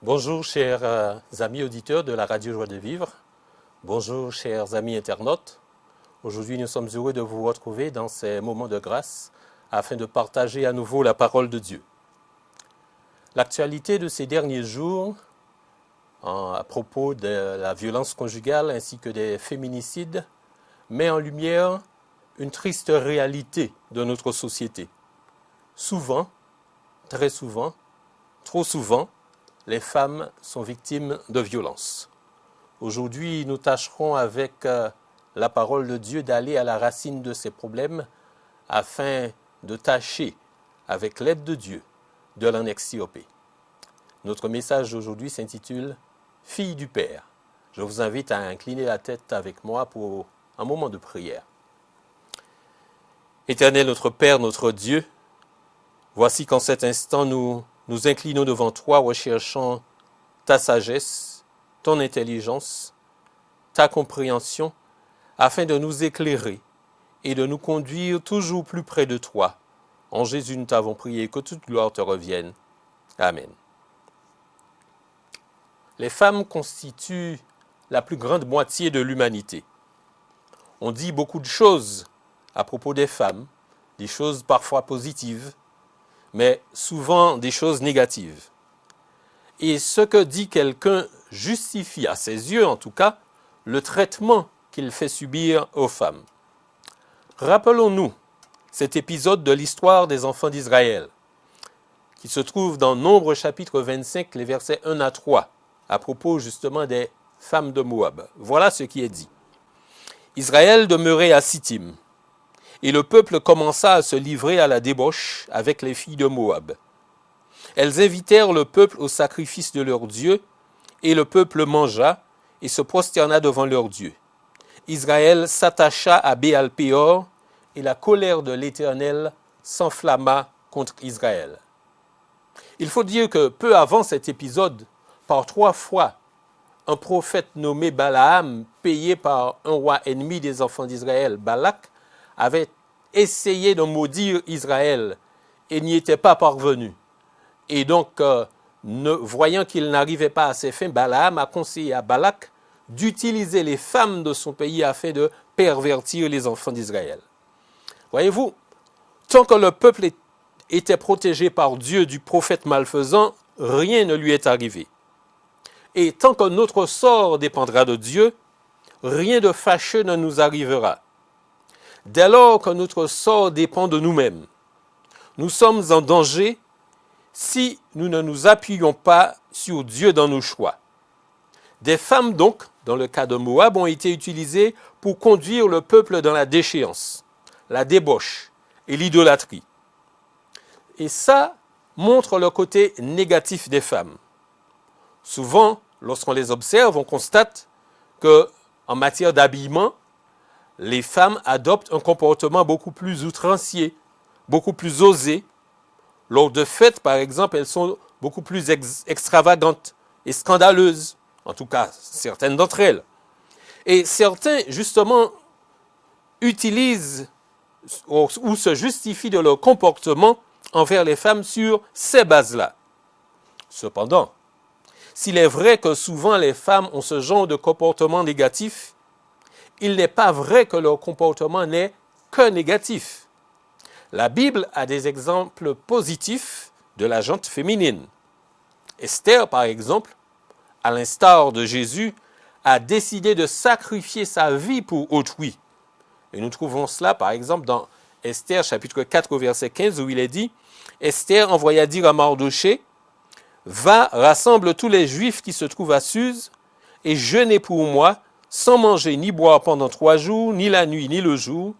Bonjour chers amis auditeurs de la radio Joie de Vivre. Bonjour chers amis internautes. Aujourd'hui nous sommes heureux de vous retrouver dans ces moments de grâce afin de partager à nouveau la parole de Dieu. L'actualité de ces derniers jours à propos de la violence conjugale ainsi que des féminicides met en lumière une triste réalité de notre société. Souvent, très souvent, trop souvent, les femmes sont victimes de violences. Aujourd'hui, nous tâcherons avec la parole de Dieu d'aller à la racine de ces problèmes afin de tâcher, avec l'aide de Dieu, de l'en extirper. Notre message d'aujourd'hui s'intitule « Fille du Père ». Je vous invite à incliner la tête avec moi pour un moment de prière. Éternel notre Père, notre Dieu, voici qu'en cet instant nous nous inclinons devant toi, recherchant ta sagesse, ton intelligence, ta compréhension, afin de nous éclairer et de nous conduire toujours plus près de toi. En Jésus, nous t'avons prié, que toute gloire te revienne. Amen. Les femmes constituent la plus grande moitié de l'humanité. On dit beaucoup de choses à propos des femmes, des choses parfois positives, mais souvent des choses négatives. Et ce que dit quelqu'un justifie, à ses yeux en tout cas, le traitement qu'il fait subir aux femmes. Rappelons-nous cet épisode de l'histoire des enfants d'Israël, qui se trouve dans Nombre chapitre 25, les versets 1 à 3, à propos justement des femmes de Moab. Voilà ce qui est dit. Israël demeurait à Sittim, et le peuple commença à se livrer à la débauche avec les filles de Moab. Elles invitèrent le peuple au sacrifice de leur Dieu, et le peuple mangea et se prosterna devant leur Dieu. Israël s'attacha à Béal-Péor, et la colère de l'Éternel s'enflamma contre Israël. Il faut dire que peu avant cet épisode, par 3 fois, un prophète nommé Balaam, payé par un roi ennemi des enfants d'Israël, Balak, avait essayé de maudire Israël et n'y était pas parvenu. Et donc, voyant qu'il n'arrivait pas à ses fins, Balaam a conseillé à Balak d'utiliser les femmes de son pays afin de pervertir les enfants d'Israël. Voyez-vous, tant que le peuple était protégé par Dieu du prophète malfaisant, rien ne lui est arrivé. Et tant que notre sort dépendra de Dieu, rien de fâcheux ne nous arrivera. Dès lors que notre sort dépend de nous-mêmes, nous sommes en danger si nous ne nous appuyons pas sur Dieu dans nos choix. Des femmes donc, dans le cas de Moab, ont été utilisées pour conduire le peuple dans la déchéance, la débauche et l'idolâtrie. Et ça montre le côté négatif des femmes. Souvent, lorsqu'on les observe, on constate qu'en matière d'habillement, les femmes adoptent un comportement beaucoup plus outrancier, beaucoup plus osé. Lors de fêtes, par exemple, elles sont beaucoup plus extravagantes et scandaleuses, en tout cas certaines d'entre elles. Et certains, justement, utilisent ou se justifient de leur comportement envers les femmes sur ces bases-là. Cependant, s'il est vrai que souvent les femmes ont ce genre de comportement négatif, il n'est pas vrai que leur comportement n'est que négatif. La Bible a des exemples positifs de la gente féminine. Esther, par exemple, à l'instar de Jésus, a décidé de sacrifier sa vie pour autrui. Et nous trouvons cela, par exemple, dans Esther, chapitre 4, verset 15, où il est dit « Esther envoya dire à Mardochée, « Va, rassemble tous les Juifs qui se trouvent à Suse, et jeûnez pour moi, sans manger ni boire pendant 3 jours, ni la nuit, ni le jour.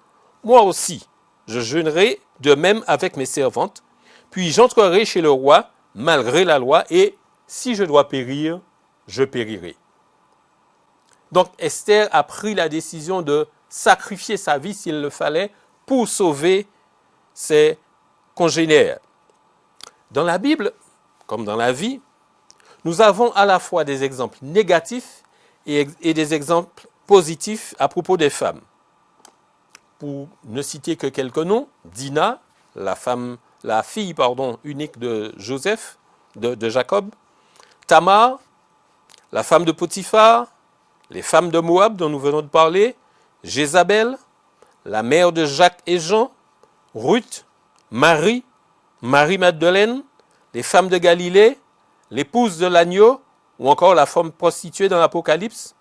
Moi aussi, je jeûnerai de même avec mes servantes, puis j'entrerai chez le roi, malgré la loi, et si je dois périr, je périrai. » Donc Esther a pris la décision de sacrifier sa vie s'il le fallait pour sauver ses congénères. Dans la Bible, comme dans la vie, nous avons à la fois des exemples négatifs et des exemples positifs à propos des femmes. Pour ne citer que quelques noms, Dina, la fille unique de Joseph, de Jacob, Tamar, la femme de Potiphar, les femmes de Moab dont nous venons de parler, Jézabel, la mère de Jacques et Jean, Ruth, Marie, Marie-Madeleine, les femmes de Galilée, l'épouse de l'agneau, ou encore la femme prostituée dans l'Apocalypse.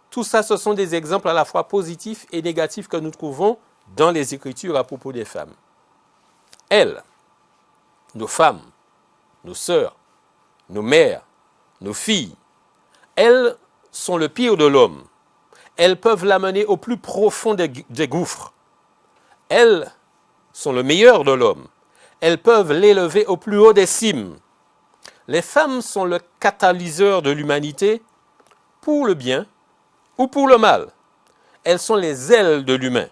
Tout ça, ce sont des exemples à la fois positifs et négatifs que nous trouvons dans les Écritures à propos des femmes. Elles, nos femmes, nos sœurs, nos mères, nos filles, elles sont le pire de l'homme. Elles peuvent l'amener au plus profond des gouffres. Elles sont le meilleur de l'homme. Elles peuvent l'élever au plus haut des cimes. Les femmes sont le catalyseur de l'humanité pour le bien ou pour le mal. Elles sont les ailes de l'humain.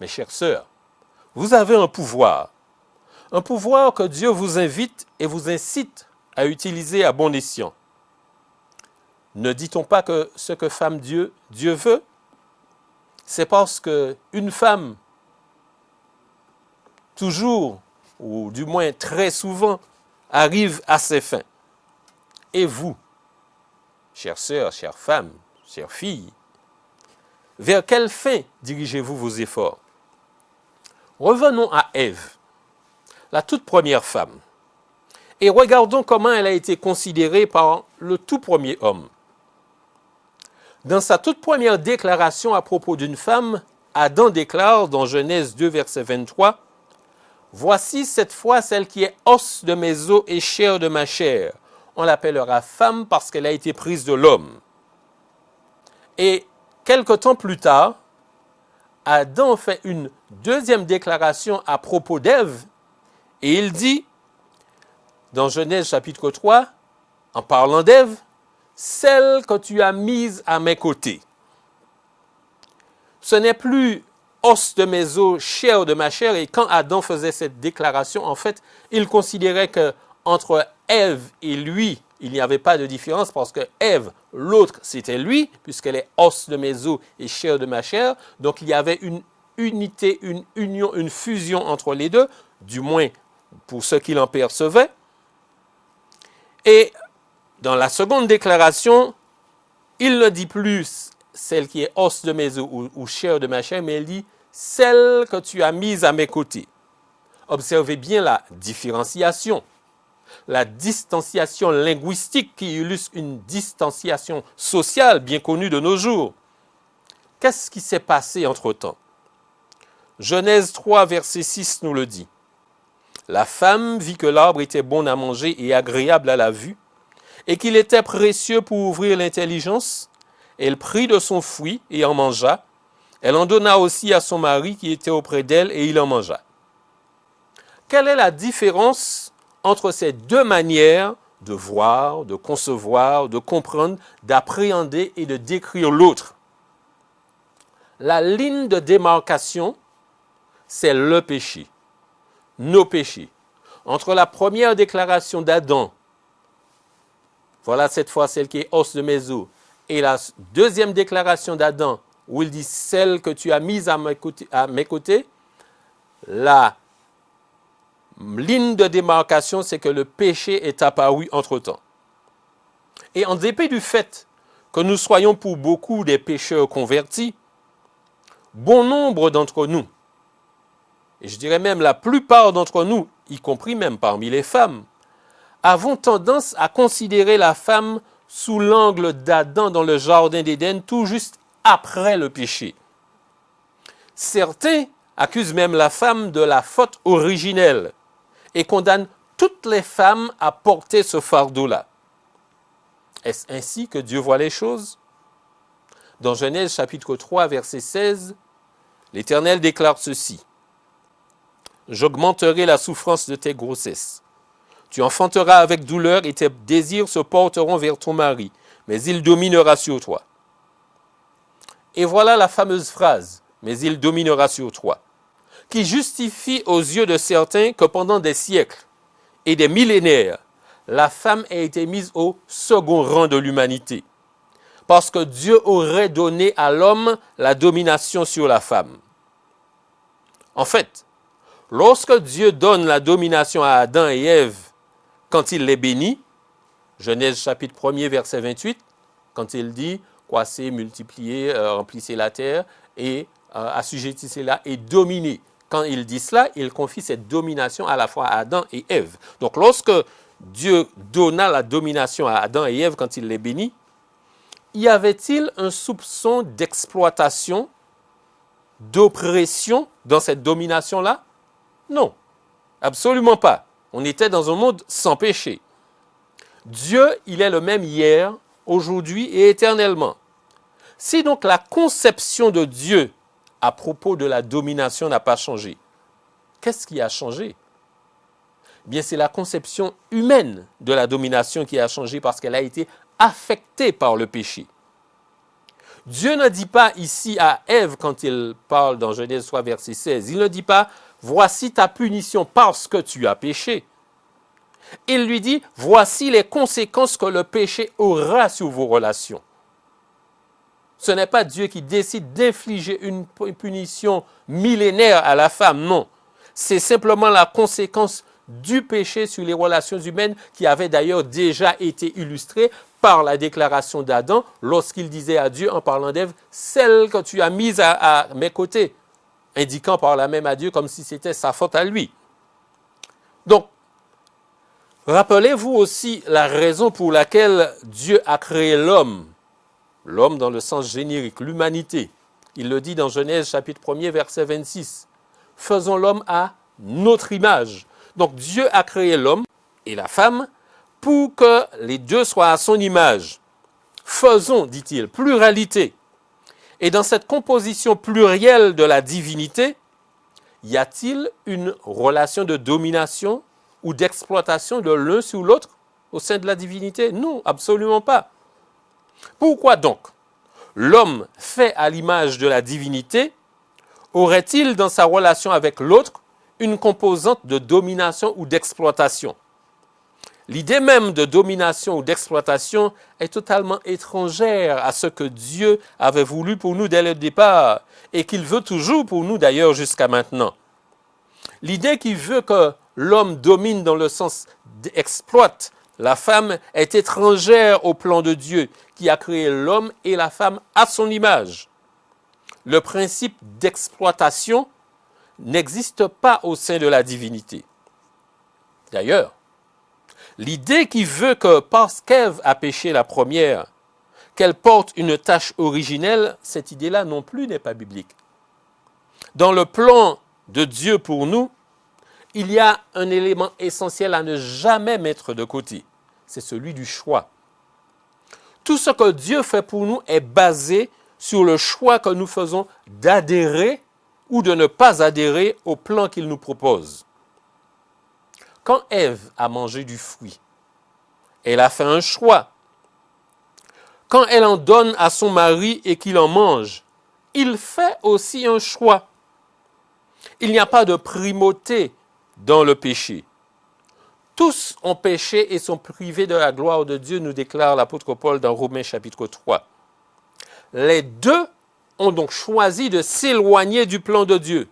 Mes chères sœurs, vous avez un pouvoir que Dieu vous invite et vous incite à utiliser à bon escient. Ne dit-on pas que ce que femme Dieu veut, c'est parce qu'une femme, toujours, ou du moins très souvent, arrive à ses fins. Et vous, chères sœurs, chères femmes, chères filles, vers quelle fin dirigez-vous vos efforts? Revenons à Ève, la toute première femme, et regardons comment elle a été considérée par le tout premier homme. Dans sa toute première déclaration à propos d'une femme, Adam déclare dans Genèse 2, verset 23, « Voici cette fois celle qui est os de mes os et chair de ma chair. On l'appellera femme parce qu'elle a été prise de l'homme. » Et quelque temps plus tard, Adam fait une deuxième déclaration à propos d'Ève et il dit, dans Genèse chapitre 3, en parlant d'Ève, « Celle que tu as mise à mes côtés. » Ce n'est plus os de mes os, chair de ma chair. Et quand Adam faisait cette déclaration, en fait, il considérait qu'entre Ève et lui, il n'y avait pas de différence parce que Ève, l'autre, c'était lui, puisqu'elle est os de mes os et chair de ma chair. Donc, il y avait une unité, une union, une fusion entre les deux, du moins pour ce qu'il en percevait. Et dans la seconde déclaration, il ne dit plus celle qui est os de mes os ou chair de ma chair, mais il dit celle que tu as mise à mes côtés. Observez bien la différenciation, la distanciation linguistique qui illustre une distanciation sociale bien connue de nos jours. Qu'est-ce qui s'est passé entre-temps? Genèse 3, verset 6 nous le dit. La femme vit que l'arbre était bon à manger et agréable à la vue, et qu'il était précieux pour ouvrir l'intelligence. Elle prit de son fruit et en mangea. Elle en donna aussi à son mari qui était auprès d'elle et il en mangea. Quelle est la différence entre ces deux manières de voir, de concevoir, de comprendre, d'appréhender et de décrire l'autre? La ligne de démarcation, c'est le péché, nos péchés. Entre la première déclaration d'Adam, voilà cette fois celle qui est os de mes os, et la deuxième déclaration d'Adam, où il dit celle que tu as mise à mes côtés, la ligne de démarcation, c'est que le péché est apparu entre-temps. Et en dépit du fait que nous soyons pour beaucoup des pécheurs convertis, bon nombre d'entre nous, et je dirais même la plupart d'entre nous, y compris même parmi les femmes, avons tendance à considérer la femme sous l'angle d'Adam dans le jardin d'Éden, tout juste après le péché. Certains accusent même la femme de la faute originelle et condamnent toutes les femmes à porter ce fardeau-là. Est-ce ainsi que Dieu voit les choses? Dans Genèse chapitre 3, verset 16, l'Éternel déclare ceci. « J'augmenterai la souffrance de tes grossesses. Tu enfanteras avec douleur et tes désirs se porteront vers ton mari, mais il dominera sur toi. » Et voilà la fameuse phrase, « mais il dominera sur toi », qui justifie aux yeux de certains que pendant des siècles et des millénaires, la femme a été mise au second rang de l'humanité, parce que Dieu aurait donné à l'homme la domination sur la femme. En fait, lorsque Dieu donne la domination à Adam et Ève, quand il les bénit, Genèse chapitre 1er, verset 28, quand il dit « Croissez, multipliez, remplissez la terre et assujettissez-la et dominez ». Quand il dit cela, il confie cette domination à la fois à Adam et Ève. Donc lorsque Dieu donna la domination à Adam et Ève quand il les bénit, y avait-il un soupçon d'exploitation, d'oppression dans cette domination-là? Non, absolument pas. On était dans un monde sans péché. Dieu, il est le même hier, aujourd'hui et éternellement. Si donc la conception de Dieu à propos de la domination n'a pas changé, qu'est-ce qui a changé? Eh bien, c'est la conception humaine de la domination qui a changé parce qu'elle a été affectée par le péché. Dieu ne dit pas ici à Ève, quand il parle dans Genèse 3, verset 16, il ne dit pas « Voici ta punition parce que tu as péché ». Il lui dit « Voici les conséquences que le péché aura sur vos relations ». Ce n'est pas Dieu qui décide d'infliger une punition millénaire à la femme, non. C'est simplement la conséquence du péché sur les relations humaines qui avait d'ailleurs déjà été illustrée par la déclaration d'Adam lorsqu'il disait à Dieu en parlant d'Ève, « Celle que tu as mise à mes côtés », indiquant par là même à Dieu comme si c'était sa faute à lui. Donc, rappelez-vous aussi la raison pour laquelle Dieu a créé l'homme. L'homme dans le sens générique, l'humanité. Il le dit dans Genèse chapitre 1er, verset 26. « Faisons l'homme à notre image ». Donc Dieu a créé l'homme et la femme pour que les deux soient à son image. Faisons, dit-il, pluralité. Et dans cette composition plurielle de la divinité, y a-t-il une relation de domination ou d'exploitation de l'un sur l'autre au sein de la divinité? Non, absolument pas. Pourquoi donc l'homme fait à l'image de la divinité aurait-il dans sa relation avec l'autre une composante de domination ou d'exploitation? L'idée même de domination ou d'exploitation est totalement étrangère à ce que Dieu avait voulu pour nous dès le départ et qu'il veut toujours pour nous d'ailleurs jusqu'à maintenant. L'idée qui veut que l'homme domine dans le sens d'exploite la femme est étrangère au plan de Dieu qui a créé l'homme et la femme à son image. Le principe d'exploitation n'existe pas au sein de la divinité. D'ailleurs, l'idée qui veut que parce qu'Ève a péché la première, qu'elle porte une tâche originelle, cette idée-là non plus n'est pas biblique. Dans le plan de Dieu pour nous, il y a un élément essentiel à ne jamais mettre de côté, c'est celui du choix. Tout ce que Dieu fait pour nous est basé sur le choix que nous faisons d'adhérer ou de ne pas adhérer au plan qu'il nous propose. Quand Ève a mangé du fruit, elle a fait un choix. Quand elle en donne à son mari et qu'il en mange, il fait aussi un choix. Il n'y a pas de primauté dans le péché. Tous ont péché et sont privés de la gloire de Dieu, nous déclare l'apôtre Paul dans Romains chapitre 3. Les deux ont donc choisi de s'éloigner du plan de Dieu.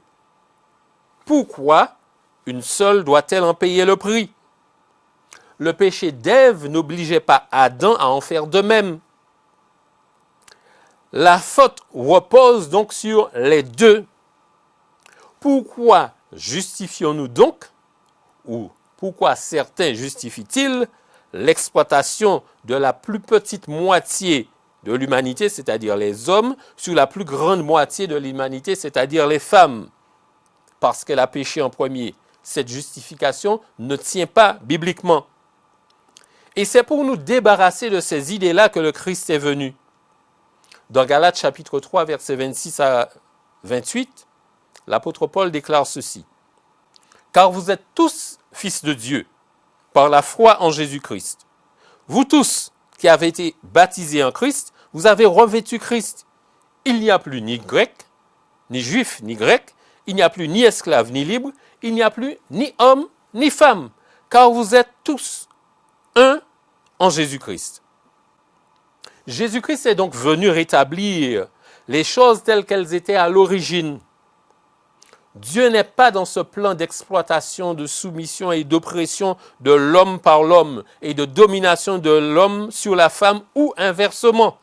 Pourquoi une seule doit-elle en payer le prix? Le péché d'Ève n'obligeait pas Adam à en faire de même. La faute repose donc sur les deux. Pourquoi justifions-nous donc, ou pourquoi certains justifient-ils l'exploitation de la plus petite moitié de l'humanité, c'est-à-dire les hommes, sur la plus grande moitié de l'humanité, c'est-à-dire les femmes? Parce qu'elle a péché en premier. Cette justification ne tient pas bibliquement. Et c'est pour nous débarrasser de ces idées-là que le Christ est venu. Dans Galates chapitre 3, versets 26 à 28, l'apôtre Paul déclare ceci. « Car vous êtes tous fils de Dieu, par la foi en Jésus-Christ. Vous tous qui avez été baptisés en Christ, vous avez revêtu Christ. Il n'y a plus ni grec, ni juif, ni grec, il n'y a plus ni esclave, ni libre, il n'y a plus ni homme, ni femme, car vous êtes tous un en Jésus-Christ. » Jésus-Christ est donc venu rétablir les choses telles qu'elles étaient à l'origine. Dieu n'est pas dans ce plan d'exploitation, de soumission et d'oppression de l'homme par l'homme et de domination de l'homme sur la femme ou inversement.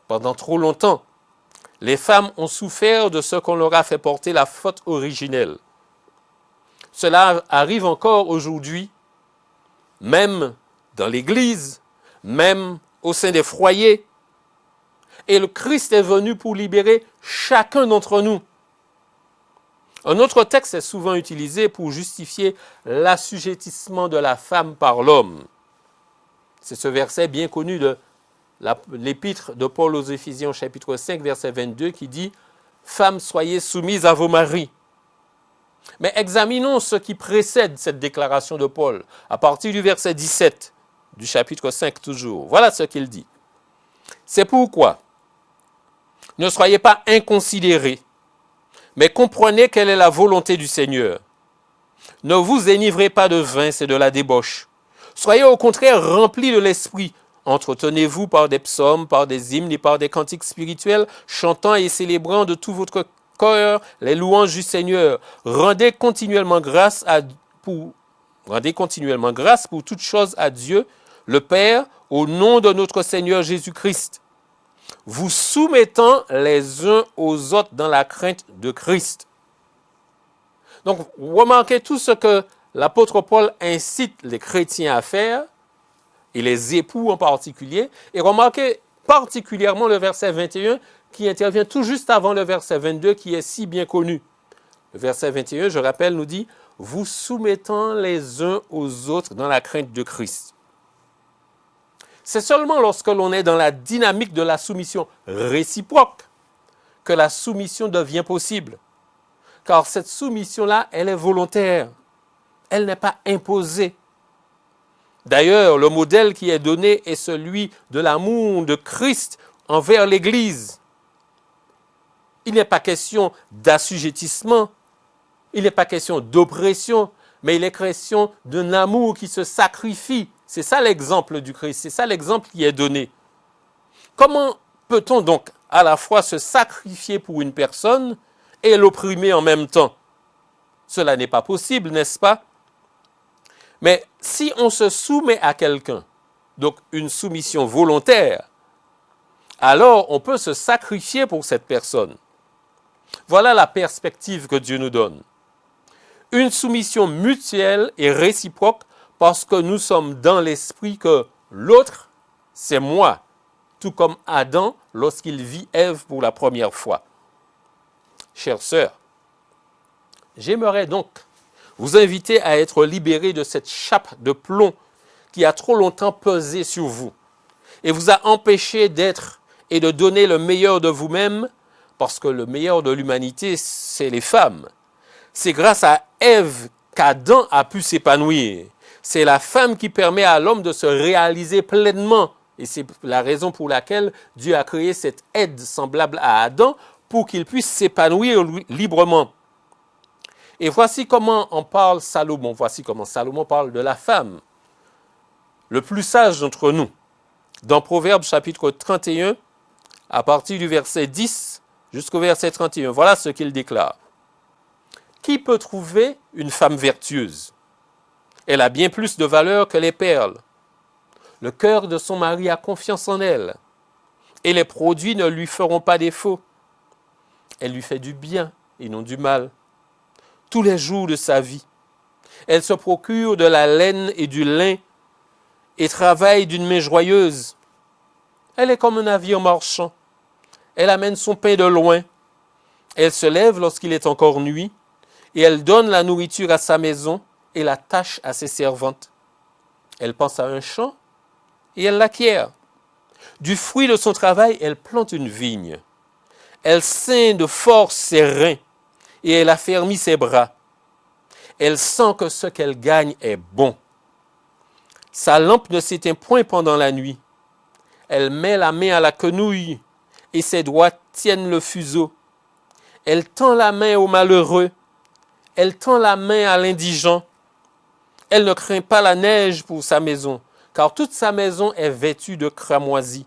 Pendant trop longtemps, les femmes ont souffert de ce qu'on leur a fait porter la faute originelle. Cela arrive encore aujourd'hui, même dans l'Église, même au sein des foyers. Et le Christ est venu pour libérer chacun d'entre nous. Un autre texte est souvent utilisé pour justifier l'assujettissement de la femme par l'homme. C'est ce verset bien connu de l'épître de Paul aux Éphésiens, chapitre 5, verset 22, qui dit « Femmes, soyez soumises à vos maris ». Mais examinons ce qui précède cette déclaration de Paul, à partir du verset 17 du chapitre 5 toujours. Voilà ce qu'il dit. « C'est pourquoi ne soyez pas inconsidérés, mais comprenez quelle est la volonté du Seigneur. Ne vous enivrez pas de vin, c'est de la débauche. Soyez au contraire remplis de l'esprit. Entretenez-vous par des psaumes, par des hymnes et par des cantiques spirituels, chantant et célébrant de tout votre cœur les louanges du Seigneur. Rendez continuellement grâce pour toutes choses à Dieu, le Père, au nom de notre Seigneur Jésus-Christ, vous soumettant les uns aux autres dans la crainte de Christ. » Donc, remarquez tout ce que l'apôtre Paul incite les chrétiens à faire, et les époux en particulier, et remarquez particulièrement le verset 21 qui intervient tout juste avant le verset 22 qui est si bien connu. Le verset 21, je rappelle, nous dit « Vous soumettant les uns aux autres dans la crainte de Christ ». C'est seulement lorsque l'on est dans la dynamique de la soumission réciproque que la soumission devient possible. Car cette soumission-là, elle est volontaire. Elle n'est pas imposée. D'ailleurs, le modèle qui est donné est celui de l'amour de Christ envers l'Église. Il n'est pas question d'assujettissement, il n'est pas question d'oppression, mais il est question d'un amour qui se sacrifie. C'est ça l'exemple du Christ, c'est ça l'exemple qui est donné. Comment peut-on donc à la fois se sacrifier pour une personne et l'opprimer en même temps? Cela n'est pas possible, n'est-ce pas? Mais si on se soumet à quelqu'un, donc une soumission volontaire, alors on peut se sacrifier pour cette personne. Voilà la perspective que Dieu nous donne. Une soumission mutuelle et réciproque parce que nous sommes dans l'esprit que l'autre, c'est moi, tout comme Adam lorsqu'il vit Ève pour la première fois. Chères sœurs, j'aimerais donc vous inviter à être libérés de cette chape de plomb qui a trop longtemps pesé sur vous et vous a empêché d'être et de donner le meilleur de vous-même, parce que le meilleur de l'humanité, c'est les femmes. C'est grâce à Ève qu'Adam a pu s'épanouir. C'est la femme qui permet à l'homme de se réaliser pleinement. Et c'est la raison pour laquelle Dieu a créé cette aide semblable à Adam pour qu'il puisse s'épanouir librement. Et voici comment en parle Salomon. Voici comment Salomon parle de la femme, le plus sage d'entre nous. Dans Proverbes chapitre 31, à partir du verset 10 jusqu'au verset 31, voilà ce qu'il déclare. Qui peut trouver une femme vertueuse? Elle a bien plus de valeur que les perles. Le cœur de son mari a confiance en elle, et les produits ne lui feront pas défaut. Elle lui fait du bien et non du mal, tous les jours de sa vie. Elle se procure de la laine et du lin, et travaille d'une main joyeuse. Elle est comme un navire marchand. Elle amène son pain de loin. Elle se lève lorsqu'il est encore nuit, et elle donne la nourriture à sa maison et la tâche à ses servantes. Elle pense à un champ et elle l'acquiert. Du fruit de son travail, elle plante une vigne. Elle ceint de force ses reins et elle affermit ses bras. Elle sent que ce qu'elle gagne est bon. Sa lampe ne s'éteint point pendant la nuit. Elle met la main à la quenouille et ses doigts tiennent le fuseau. Elle tend la main au malheureux. Elle tend la main à l'indigent. Elle ne craint pas la neige pour sa maison, car toute sa maison est vêtue de cramoisis.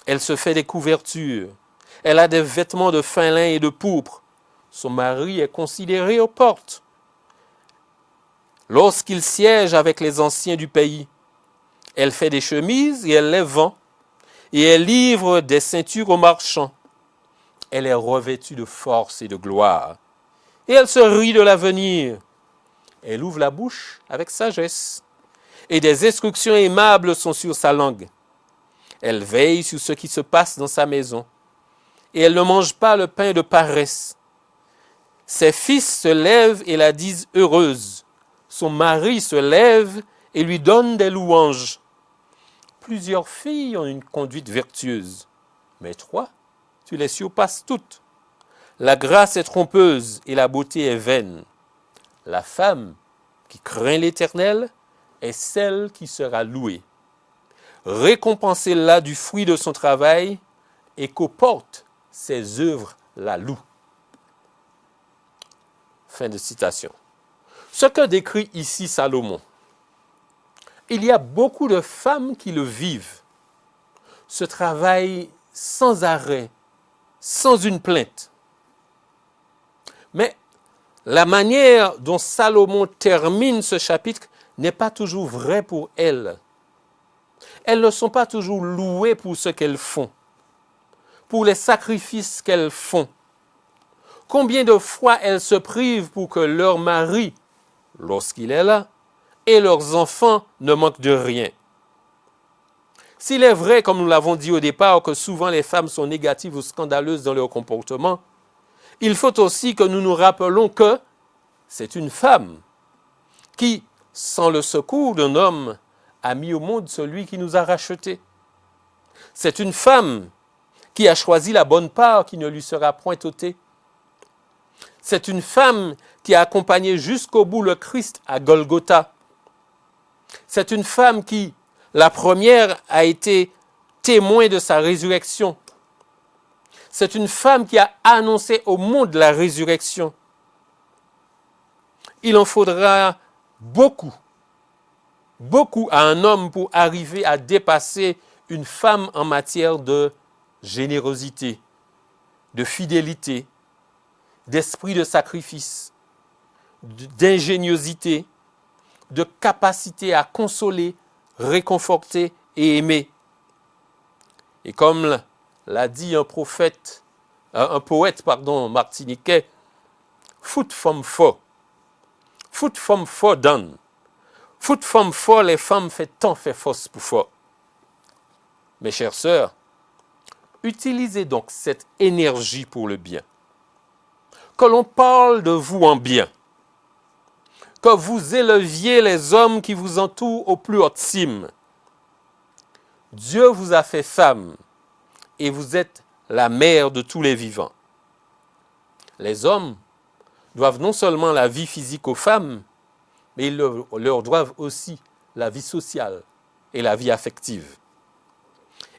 Elle se fait des couvertures. Elle a des vêtements de fin lin et de pourpre. son mari est considéré aux portes. Lorsqu'il siège avec les anciens du pays, elle fait des chemises et elle les vend, et elle livre des ceintures aux marchands. Elle est revêtue de force et de gloire, et elle se rit de l'avenir. Elle ouvre la bouche avec sagesse, et des instructions aimables sont sur sa langue. Elle veille sur ce qui se passe dans sa maison, et elle ne mange pas le pain de paresse. Ses fils se lèvent et la disent heureuse. Son mari se lève et lui donne des louanges. Plusieurs filles ont une conduite vertueuse, mais toi, tu les surpasses toutes. La grâce est trompeuse et la beauté est vaine. La femme qui craint l'Éternel est celle qui sera louée. Récompensez-la du fruit de son travail et qu'aux portes ses œuvres la louent. Fin de citation. Ce que décrit ici Salomon, il y a beaucoup de femmes qui le vivent. Ce travail sans arrêt, sans une plainte. Mais la manière dont Salomon termine ce chapitre n'est pas toujours vraie pour elles. Elles ne sont pas toujours louées pour ce qu'elles font, pour les sacrifices qu'elles font. Combien de fois elles se privent pour que leur mari, lorsqu'il est là, et leurs enfants ne manquent de rien. S'il est vrai, comme nous l'avons dit au départ, que souvent les femmes sont négatives ou scandaleuses dans leur comportement, il faut aussi que nous nous rappelons que c'est une femme qui, sans le secours d'un homme, a mis au monde celui qui nous a rachetés. C'est une femme qui a choisi la bonne part qui ne lui sera point ôtée. C'est une femme qui a accompagné jusqu'au bout le Christ à Golgotha. C'est une femme qui, la première, a été témoin de sa résurrection. C'est une femme qui a annoncé au monde la résurrection. Il en faudra beaucoup à un homme pour arriver à dépasser une femme en matière de générosité, de fidélité, d'esprit de sacrifice, d'ingéniosité, de capacité à consoler, réconforter et aimer. Et comme l'a dit un poète martiniquais, foot femme fort donne. Foot femme fort, les femmes fait tant, fait force pour fort. Mes chères sœurs, utilisez donc cette énergie pour le bien. Que l'on parle de vous en bien. Que vous éleviez les hommes qui vous entourent au plus haute cime. Dieu vous a fait femme et vous êtes la mère de tous les vivants. Les hommes doivent non seulement la vie physique aux femmes, mais ils leur doivent aussi la vie sociale et la vie affective.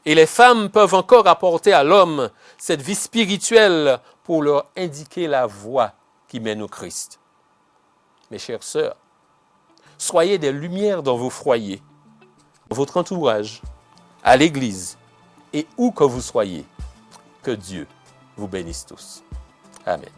Et les femmes peuvent encore apporter à l'homme cette vie spirituelle pour leur indiquer la voie qui mène au Christ. Mes chères sœurs, soyez des lumières dans vos foyers, dans votre entourage, à l'église et où que vous soyez. Que Dieu vous bénisse tous. Amen.